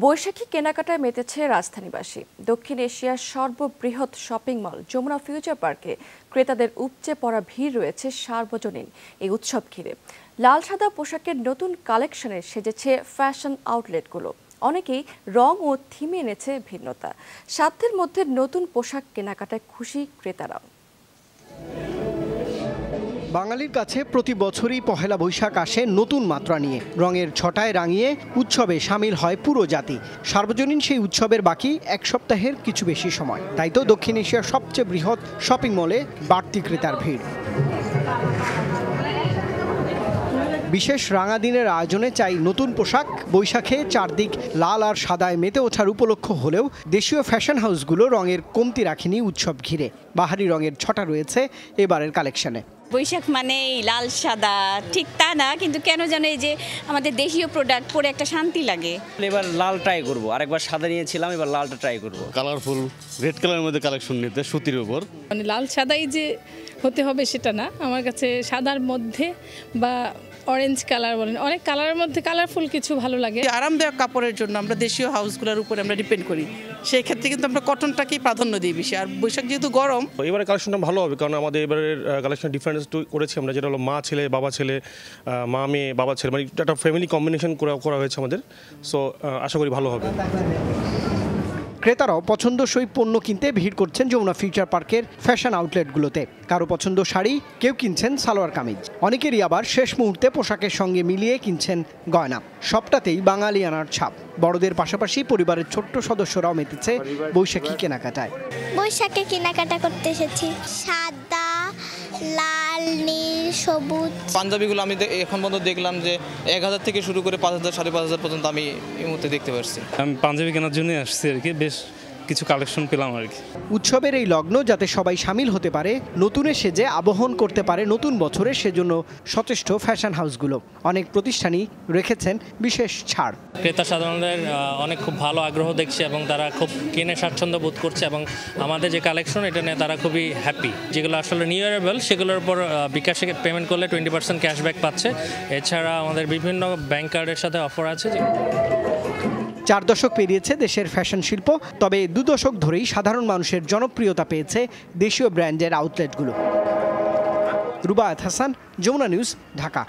বৈশাখী কেনাকাটায় মেতেছে রাজধানীবাসী। দক্ষিণ এশিয়ার সর্ববৃহৎ শপিং মল যমুনা ফিউচার পার্কে ক্রেতাদের উপচে পড়া ভিড় রয়েছে সার্বজনীন এই উৎসব ঘিরে। লাল সাদা পোশাকের নতুন কালেকশনে সেজেছে ফ্যাশন আউটলেটগুলো। অনেকেই রং ও থিমে এনেছে ভিন্নতা। সাধ্যের মধ্যে নতুন পোশাক কেনাকাটায় খুশি ক্রেতারাও। বাঙালির কাছে প্রতি বছরই পহেলা বৈশাখ আসে নতুন মাত্রা নিয়ে। রঙের ছটায় রাঙিয়ে উৎসবে সামিল হয় পুরো জাতি। সার্বজনীন সেই উৎসবের বাকি এক সপ্তাহের কিছু বেশি সময়। তাই তো দক্ষিণ এশিয়ার সবচেয়ে বৃহৎ শপিং মলে বাড়তি ক্রেতার ভিড়। বিশেষ রাঙা দিনের আয়োজনে চাই নতুন পোশাক। বৈশাখে চারদিক লাল আর সাদায় মেতে ওঠার উপলক্ষ হলেও দেশীয় ফ্যাশন হাউসগুলো রঙের কমতি রাখেনি উৎসব ঘিরে। বাহারি রঙের ছটা রয়েছে এবারের কালেকশনে। বৈশাখ মানে লাল সাদা ঠিক তা না, কিন্তু কেন জানো এই যে আমাদের দেশীয় প্রোডাক্ট পরে একটা শান্তি লাগে। এবার লাল ট্রাই করবো, আরেকবার সাদা নিয়েছিলাম, এবার লালটা ট্রাই করবো। কালারফুল রেড কালারের মধ্যে কালেকশন নিতে সুতির উপর। মানে লাল সাদাই যে হতে হবে সেটা না, আমার কাছে সাদার মধ্যে বা অরেঞ্জ কালার বলেন, অনেক কালারের মধ্যে কালারফুল কিছু ভালো লাগে। আরামদায়ক কাপড়ের জন্য আমরা দেশীয় হাউসগুলোর উপর আমরা ডিপেন্ড করি, সেই ক্ষেত্রে কিন্তু আমরা কটনটাকেই প্রাধান্য দিই বেশি। আর বৈশাখ যেহেতু গরম, এবারে কালেকশনটা ভালো হবে, কারণ আমাদের এবারের কালেকশন ডিফারেন্স করেছি আমরা, যেটা হলো মা ছেলে বাবা ছেলে, মা মেয়ে বাবা ছেলে, মানে একটা ফ্যামিলি কম্বিনেশন করা হয়েছে আমাদের। সো আশা করি ভালো হবে। ক্রেতারাও পছন্দসই পণ্য কিনতে ভিড় করছেন যমুনা ফিউচার পার্কের ফ্যাশন আউটলেটগুলোতে। কারো পছন্দ শাড়ি, কেউ কিনছেন সালোয়ার কামিজ। অনেকেরই আবার শেষ মুহূর্তে পোশাকের সঙ্গে মিলিয়ে কিনছেন গয়না। সবটাতেই বাঙালিয়ানার ছাপ। বড়দের পাশাপাশি পরিবারের ছোট্ট সদস্যরাও মেতেছে বৈশাখী কেনাকাটায়। বৈশাখে কেনাকাটা করতে এসেছি সাদা, লাল, নীল, সবুজ। পাঞ্জাবিগুলো আমি এখন পর্যন্ত দেখলাম যে 1000 থেকে শুরু করে 5000 5,500 পর্যন্ত আমি এই মুহূর্তে দেখতে পাচ্ছি। আমি পাঞ্জাবি কেনার জন্য আসছি আর কি, বেশ কিছু কালেকশন পেলাম আর কি। উৎসবের এই লগ্ন যাতে সবাই সামিল হতে পারে, নতুনে সেজে আবহন করতে পারে নতুন বছরে, সেজন্য সচেষ্ট ফ্যাশন হাউসগুলো। অনেক প্রতিষ্ঠানই রেখেছেন বিশেষ ছাড়। ক্রেতা সাধারণদের অনেক খুব ভালো আগ্রহ দেখছে এবং তারা খুব কিনে স্বাচ্ছন্দ্য বোধ করছে, এবং আমাদের যে কালেকশন এটা নিয়ে তারা খুবই হ্যাপি। যেগুলো আসলে নিউয়ারেবল সেগুলোর উপর বিকাশে পেমেন্ট করলে 20% ক্যাশব্যাক পাচ্ছে। এছাড়া আমাদের বিভিন্ন ব্যাংক কার্ডের সাথে অফার আছে। 4 দশক পেরিয়েছে দেশের ফ্যাশন শিল্প, তবে 2 দশক ধরেই সাধারণ মানুষের জনপ্রিয়তা পেয়েছে দেশীয় ব্র্যান্ডের আউটলেটগুলো। রুবায়েত হাসান, যমুনা নিউজ, ঢাকা।